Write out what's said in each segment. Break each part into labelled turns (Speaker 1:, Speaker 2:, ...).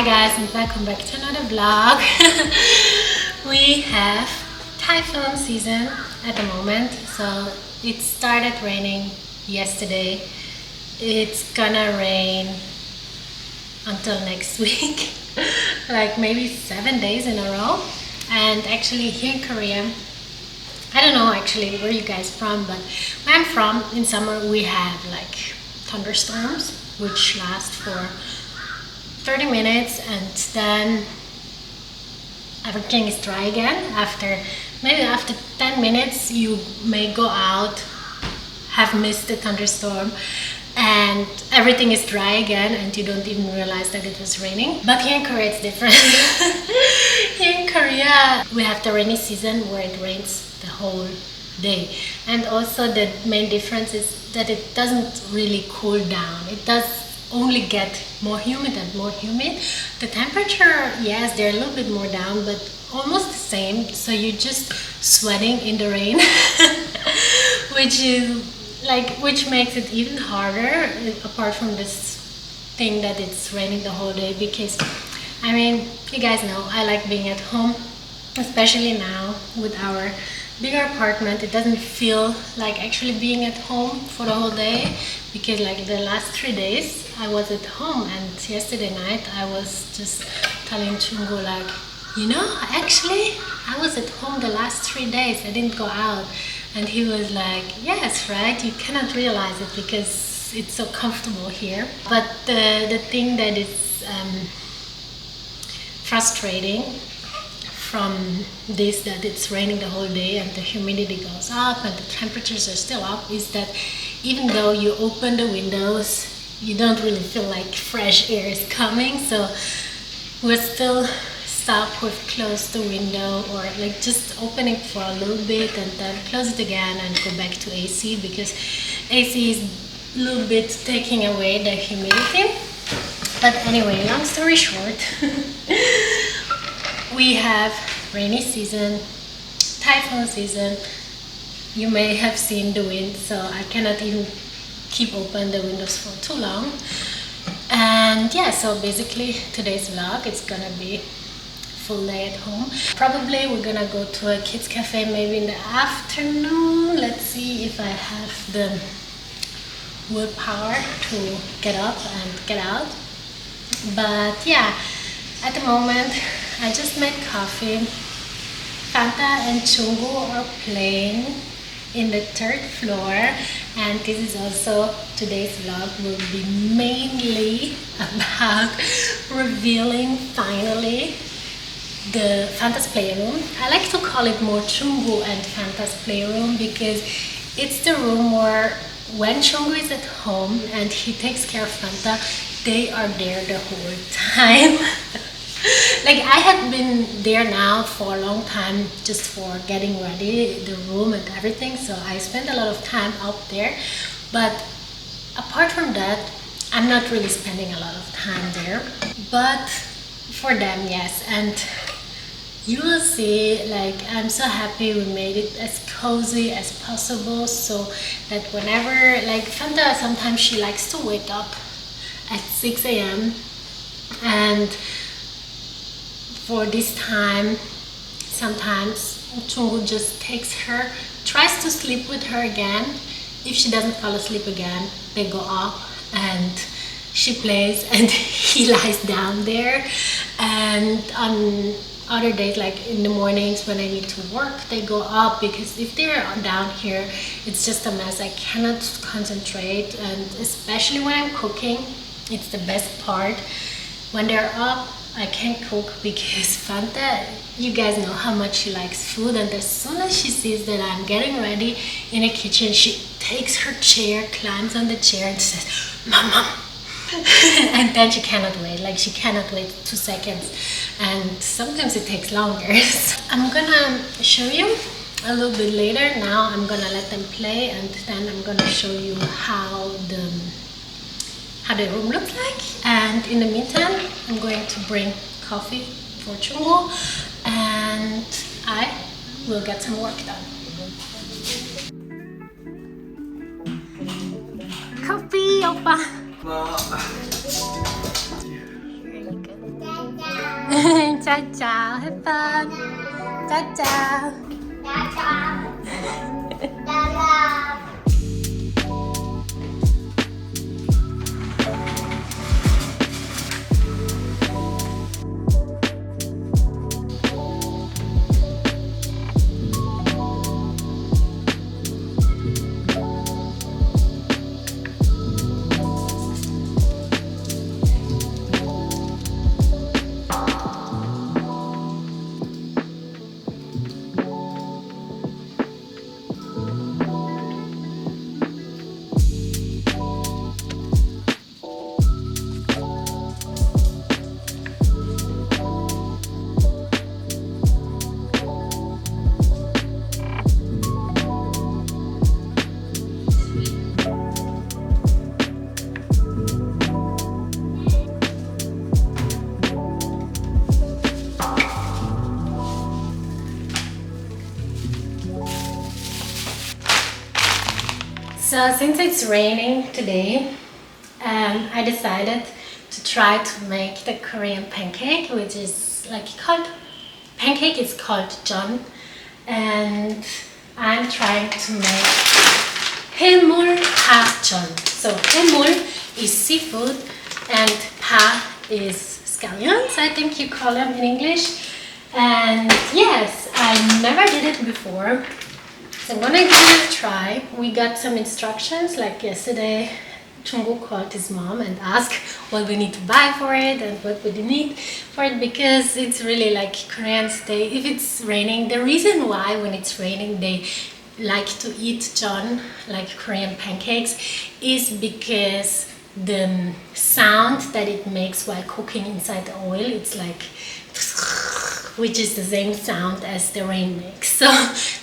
Speaker 1: guys, and welcome back to another vlog. We have typhoon season at the moment, so it started raining yesterday. It's gonna rain until next week, like maybe 7 days in a row. And actually here in Korea, I don't know actually where you guys from, but where I'm from, in summer we have like thunderstorms which last for 30 minutes and then everything is dry again. Maybe after 10 minutes you may go out, have missed the thunderstorm, and everything is dry again and you don't even realize that it was raining. But here in Korea it's different. Here in Korea we have the rainy season where it rains the whole day, and also the main difference is that it doesn't really cool down. It does only get more humid and more humid. The temperature, yes, they're a little bit more down, but almost the same, so you're just sweating in the rain. which makes it even harder, apart from this thing that it's raining the whole day. Because I mean, you guys know I like being at home, especially now with our bigger apartment. It doesn't feel like actually being at home for the whole day, because like the last 3 days I was at home, and yesterday night I was just telling Chungu like, you know, actually I was at home the last 3 days, I didn't go out. And he was like, yes, right, you cannot realize it because it's so comfortable here. But the thing that is frustrating from this, that it's raining the whole day and the humidity goes up and the temperatures are still up, is that even though you open the windows, you don't really feel like fresh air is coming. So we're still stuck with close the window, or like just open it for a little bit and then close it again and go back to AC, because AC is a little bit taking away the humidity. But anyway, long story short, we have rainy season, typhoon season. You may have seen the wind, so I cannot even keep open the windows for too long. And yeah, so basically today's vlog, it's gonna be full day at home. Probably we're gonna go to a kids cafe maybe in the afternoon. Let's see if I have the willpower to get up and get out. But yeah, at the moment I just made coffee. Fanta and Chungu are playing in the 3rd floor, and this is also today's vlog will be mainly about revealing finally the Fanta's Playroom. I like to call it more Chungu and Fanta's Playroom, because it's the room where when Chungu is at home and he takes care of Fanta, they are there the whole time. Like I had been there now for a long time, just for getting ready the room and everything, so I spent a lot of time out there. But apart from that, I'm not really spending a lot of time there. But for them, yes. And you will see, like, I'm so happy we made it as cozy as possible, so that whenever, like Fanta, sometimes she likes to wake up at 6 a.m. and for this time, sometimes Chungu just takes her, tries to sleep with her again. If she doesn't fall asleep again, they go up and she plays and he lies down there. And on other days, like in the mornings when I need to work, they go up, because if they're down here, it's just a mess. I cannot concentrate, and especially when I'm cooking, it's the best part. When they're up, I can't cook, because Fanta, you guys know how much she likes food, and as soon as she sees that I'm getting ready in the kitchen, she takes her chair, climbs on the chair and says, "Mom." And then she cannot wait, like she cannot wait 2 seconds, and sometimes it takes longer. So I'm gonna show you a little bit later. Now I'm gonna let them play, and then I'm gonna show you how the room looks like. And in the meantime, I'm going to bring coffee for Chungu, and I will get some work done. Coffee, Oppa! Here you go. Ciao, ciao. Have fun. Ciao, ciao. So since it's raining today, I decided to try to make the Korean pancake, which is like called pancake is called jeon, and I'm trying to make 해물 파전. So 해물 is seafood and 파 is scallions, I think you call them in English. And yes, I never did it before. So I'm gonna give it a try. We got some instructions like yesterday. Chungu called his mom and asked what we need to buy for it and what we need for it, because it's really like Koreans, if it's raining, the reason why when it's raining they like to eat jeon, like Korean pancakes, is because the sound that it makes while cooking inside the oil, it's like, which is the same sound as the rain makes. So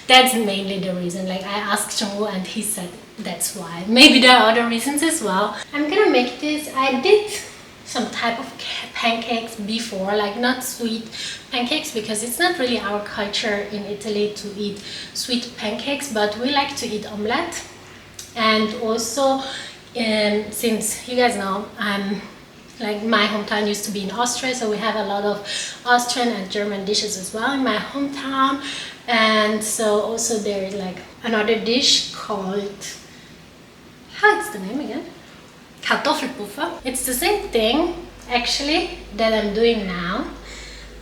Speaker 1: that's mainly the reason. Like I asked Jungwoo and he said that's why. Maybe there are other reasons as well. I'm gonna make this. I did some type of pancakes before, like not sweet pancakes, because it's not really our culture in Italy to eat sweet pancakes, but we like to eat omelette. And also since you guys know, like my hometown used to be in Austria, so we have a lot of Austrian and German dishes as well in my hometown. And so also there is like another dish called, what's the name again? Kartoffelpuffer. It's the same thing actually that I'm doing now.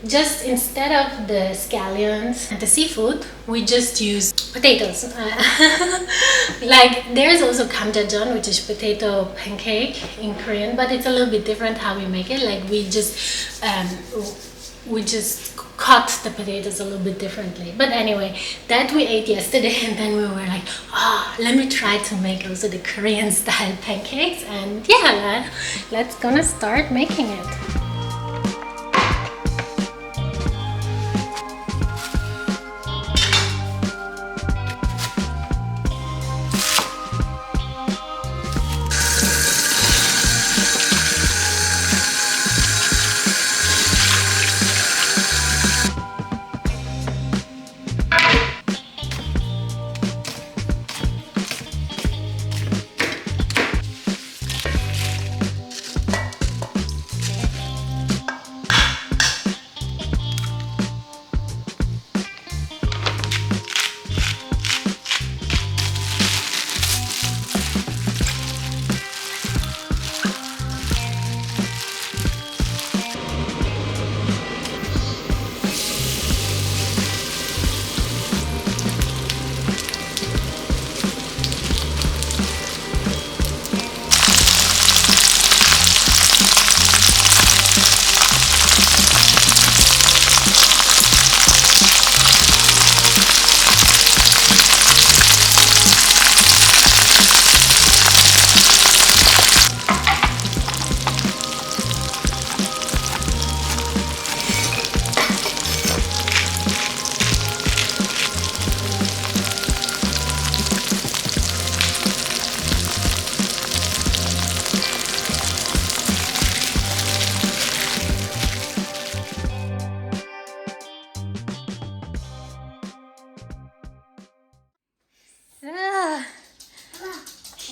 Speaker 1: Just instead of the scallions and the seafood, we just use potatoes. Like there's also gamjajeon, which is potato pancake in Korean, but it's a little bit different how we make it. Like we just cut the potatoes a little bit differently. But anyway, that we ate yesterday, and then we were like, oh, let me try to make also the Korean style pancakes. And yeah, let's gonna start making it.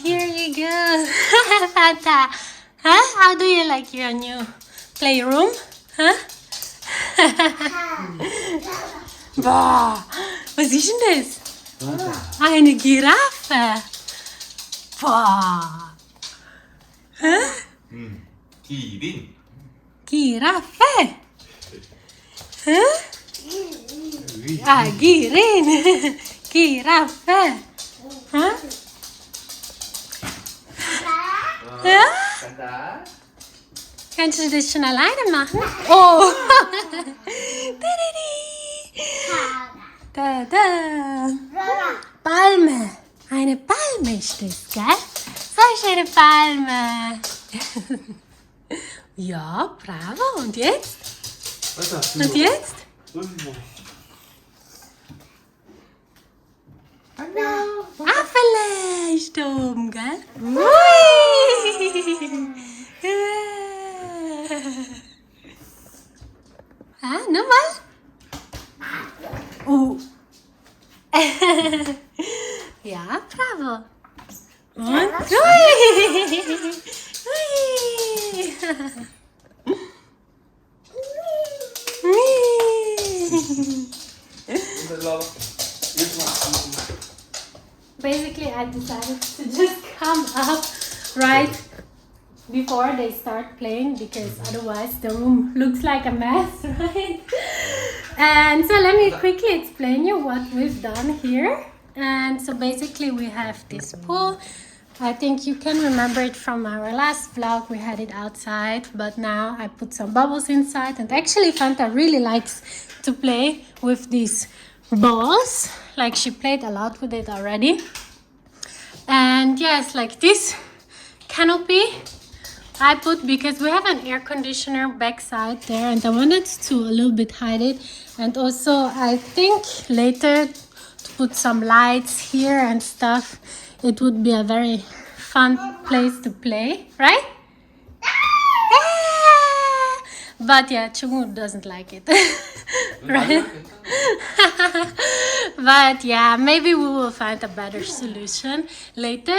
Speaker 1: Here you go. Fanta. Huh? How do you like your new playroom? Huh? Boah, was ist denn das? Eine Giraffe. Boah. Hä?
Speaker 2: 기린.
Speaker 1: Giraffe. Hä? Ah, Girin. Giraffe. Hä? Ja?
Speaker 2: 간다.
Speaker 1: Kannst du das schon alleine machen? Oh! Da, da. Palme. Eine Palme ist das, gell? So schöne Palme. Ja, bravo. Und jetzt? Und jetzt? Affele ist da oben, gell? Ui! Ah, nochmal. Oh. Ja, bravo. Und? Ui! Basically, I decided to just come up right before they start playing because otherwise the room looks like a mess, right? And so let me quickly explain you what we've done here. And so basically we have this pool. I think you can remember it from our last vlog. We had it outside, but now I put some bubbles inside. And actually Fanta really likes to play with these balls. Like she played a lot with it already. And yes, like this canopy I put because we have an air conditioner backside there and I wanted to a little bit hide it. And also I think later to put some lights here and stuff. It would be a very fun place to play, right? But yeah, Chungu doesn't like it, right? But yeah, maybe we will find a better solution later.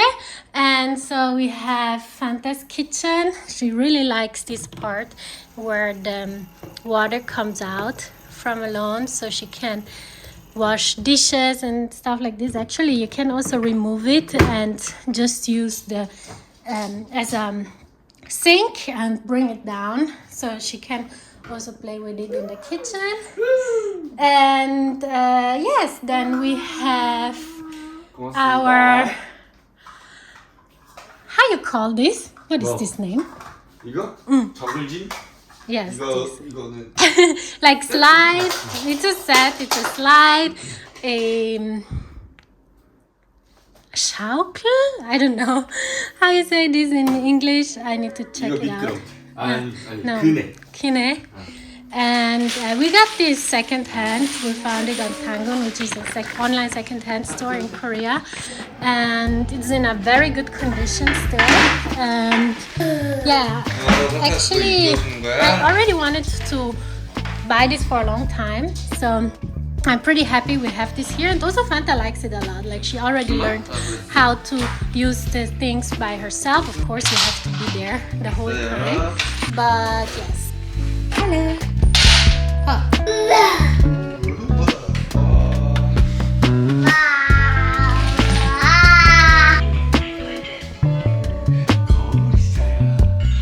Speaker 1: And so we have Fanta's kitchen. She really likes this part where the water comes out from alone so she can wash dishes and stuff like this. Actually, you can also remove it and just use the as a sink and bring it down so she can also play with it in the kitchen. And yes, then we have our, how you call this? What is this name?
Speaker 2: 이거? 저글짐?
Speaker 1: Yes,
Speaker 2: 이거는
Speaker 1: like slide. It's a set. It's a slide. A schaukel? I don't know how you say this in English. I need to check
Speaker 2: 이거
Speaker 1: it out.
Speaker 2: 미끄럼. 아니
Speaker 1: No.
Speaker 2: 그네.
Speaker 1: Kine. And we got this second hand. We found it on Tangon, which is a online second hand store in Korea. And it's in a very good condition still. And yeah, actually, I already wanted to buy this for a long time. So I'm pretty happy we have this here. And also Fanta likes it a lot. Like she already learned how to use the things by herself. Of course, you have to be there the whole time. But yes. Hello. Oh.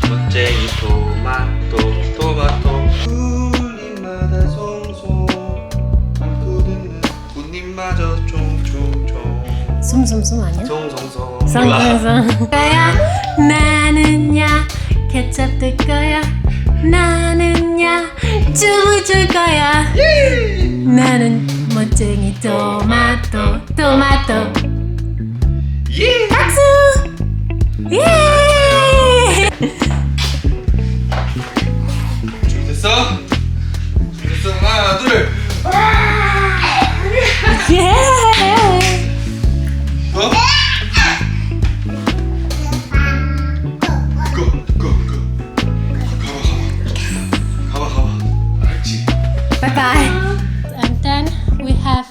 Speaker 2: 멋쟁이 토마토 풀잎마다 송송 안고 듣는 꽃잎마저 총총총
Speaker 1: 쏨쏨쏨 아니야?
Speaker 2: 송송송
Speaker 1: 쏨쏨쏨 거야 나는야 케첩 뜰 거야 나는야 춤을 출 거야 나는 멋쟁이 토마토
Speaker 2: 예!
Speaker 1: 박수 예
Speaker 2: 준비됐어? 준비됐어? 하나 둘
Speaker 1: 예
Speaker 2: 어?
Speaker 1: Bye bye. And then we have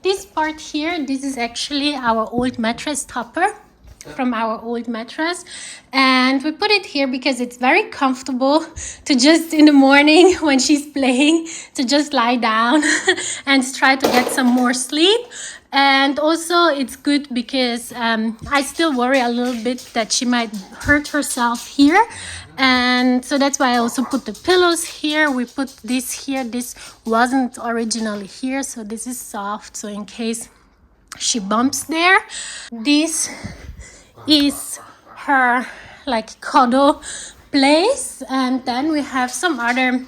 Speaker 1: this part here. This is actually our old mattress topper. from our old mattress, and we put it here because it's very comfortable to just in the morning when she's playing to just lie down and try to get some more sleep. And also it's good because I still worry a little bit that she might hurt herself here, and so that's why I also put the pillows here. We put this here. This wasn't originally here, so this is soft, so in case she bumps there. This is her like cuddle place, and then we have some other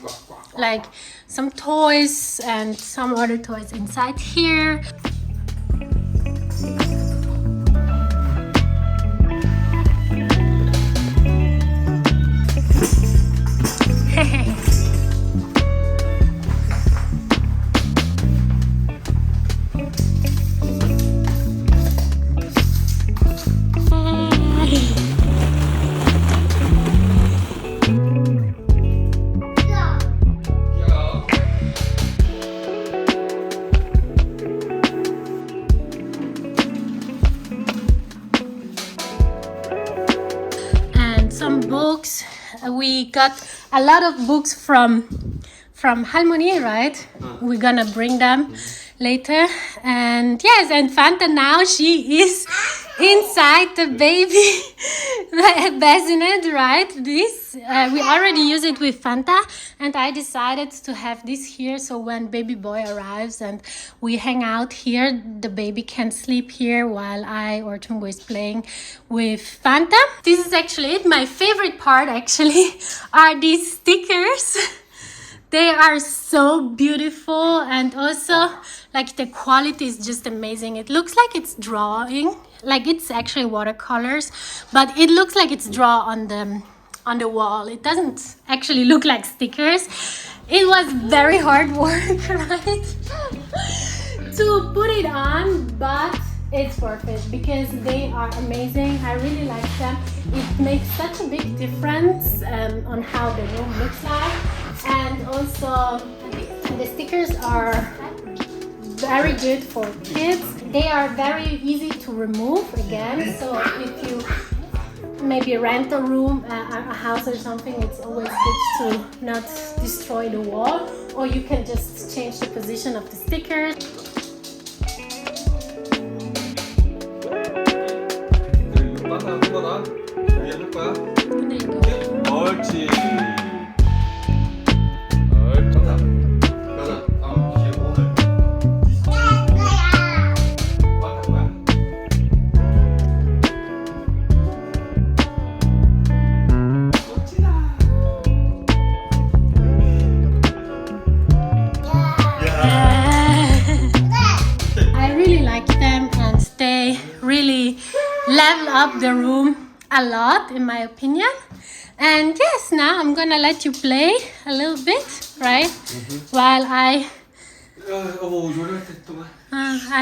Speaker 1: like some toys and some other toys inside here. Books. We got a lot of books from Harmony, right? We're gonna bring them later. And yes, and Fanta now she is inside the baby bassinet, right? This we already use it with Fanta, and I decided to have this here so when baby boy arrives and we hang out here, the baby can sleep here while I or Tungo is playing with Fanta. This is actually it. My favorite part actually are these stickers. They are so beautiful, and also like the quality is just amazing. It looks like it's drawing, like it's actually watercolors, but it looks like it's drawn on the wall. It doesn't actually look like stickers. It was very hard work, right, to put it on, but it's worth it because they are amazing. I really like them. It makes such a big difference on how the room looks like. And also the stickers are very good for kids. They are very easy to remove again, so if you maybe rent a room, a house or something, it's always good to not destroy the wall, or you can just change the position of the stickers.
Speaker 2: 옳지.
Speaker 1: Level up the room a lot, in my opinion. And yes, now I'm gonna let you play a little bit, right? While I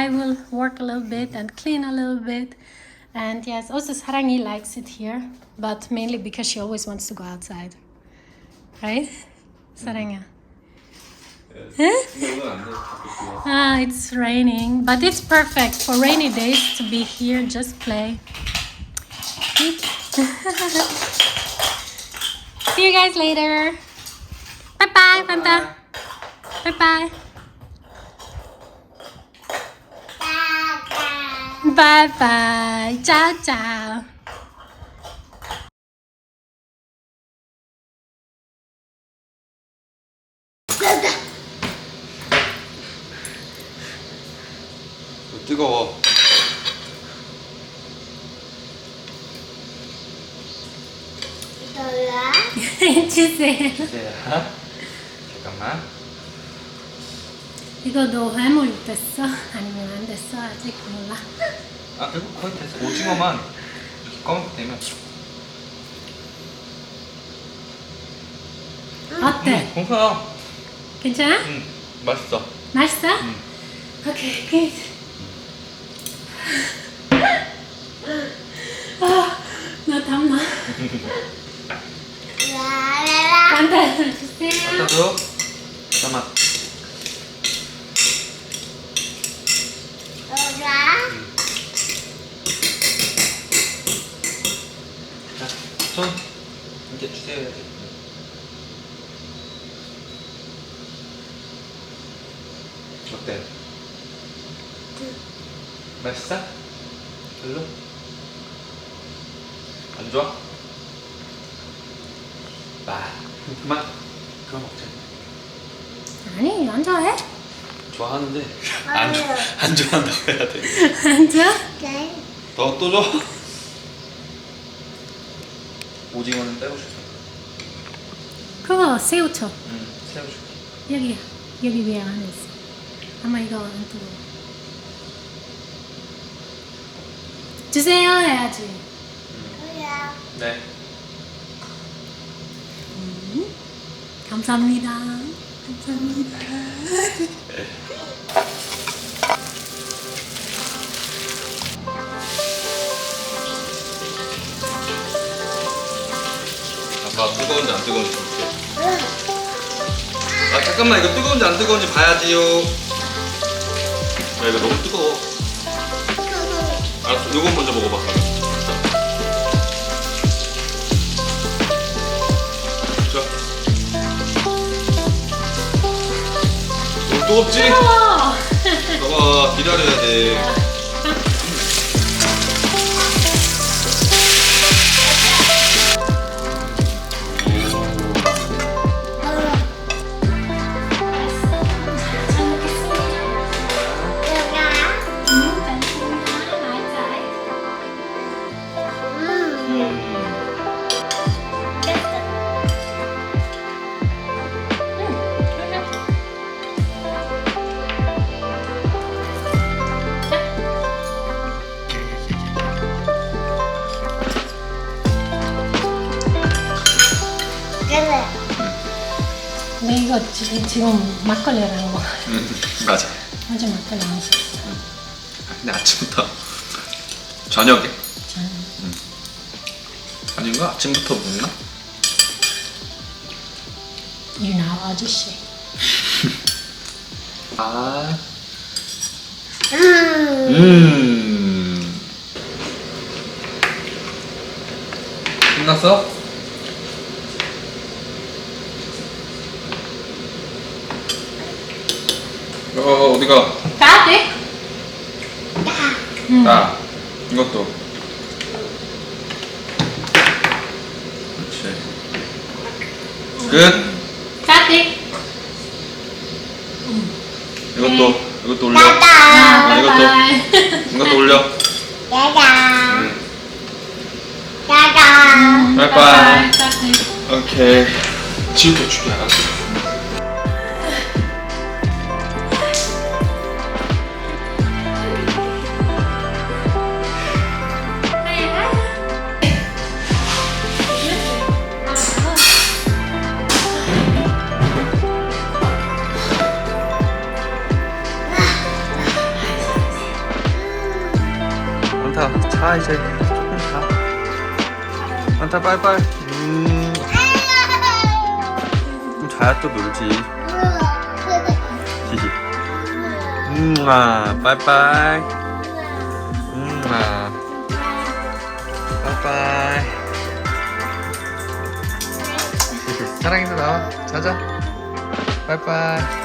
Speaker 1: will work a little bit and clean a little bit. And yes, also Sarangi likes it here, but mainly because she always wants to go outside, right? Saranga. It's raining, but it's perfect for rainy days to be here, just play. See you guys later. Bye bye, Fanta. Bye bye. Bye bye. Ciao, ciao.
Speaker 2: 뜨거워.
Speaker 1: 주세요.
Speaker 2: 잠깐만.
Speaker 1: 이거 너 해물 됐어? 아니면 안 됐어? 아직 몰라.
Speaker 2: 아, 이거 거의 됐어. 오징어만 이렇게 검게 되면.
Speaker 1: 어때?
Speaker 2: 괜찮아.
Speaker 1: 괜찮아?
Speaker 2: 응, 맛있어.
Speaker 1: 맛있어?
Speaker 2: 응.
Speaker 1: 오케이, good. 너 땀나. 간다 주세요.
Speaker 2: 갖다 줘. 잠깐만. 손 이렇게 주세요. 어때? 맛있어? 별로? 안 좋아? 그만 먹자.
Speaker 1: 아니, 안 좋아해?
Speaker 2: 좋아하는데 안 좋아한다고 해야 돼.
Speaker 1: 안 좋아?
Speaker 3: 네.
Speaker 2: 또 줘? 오징어는 빼고 줄게.
Speaker 1: 그거 새우쳐.
Speaker 2: 응, 새우 줄게.
Speaker 1: 여기야. 여기 위에 안에 있어. 아마 이거 안 뜨거워. 주세요 해야지.
Speaker 3: 뭐야?
Speaker 2: 네.
Speaker 1: 감사합니다. 감사합니다.
Speaker 2: 아빠 뜨거운지 안 뜨거운지 볼게. 아 잠깐만, 이거 뜨거운지 안 뜨거운지 봐야지요. 야, 이거 너무 뜨거워. 알았어, 이거 먼저 먹어봐. 자. 너무 뜨겁지?
Speaker 1: 뜨거워.
Speaker 2: 봐봐, 기다려야 돼.
Speaker 1: 근데 이거 지금 막걸리라고 먹어.
Speaker 2: 맞아.
Speaker 1: 아주 막걸리 맛있어.
Speaker 2: 근데 아침부터 저녁에?
Speaker 1: 짠.
Speaker 2: 아닌가? 아침부터 먹나?
Speaker 1: 유나 아저씨.
Speaker 2: 아. 끝났어? 어디가?
Speaker 1: 까대?
Speaker 2: 나 이것도. 그렇지. 끝.
Speaker 1: 까대?
Speaker 2: 이것도 올려.
Speaker 3: 따다.
Speaker 2: 이것도 올려.
Speaker 3: 따다.
Speaker 2: 응.
Speaker 3: 따다.
Speaker 2: 바이바이.
Speaker 1: 까대.
Speaker 2: 오케이. 지우개 줄게, 알았어. 많다. 자, 이제 조금 자. 많다, 빨리빨리. 좀 자야 또 놀지. 빠이빠이. 빠이빠이. 사랑해서 나와. 자자. 빠이빠이.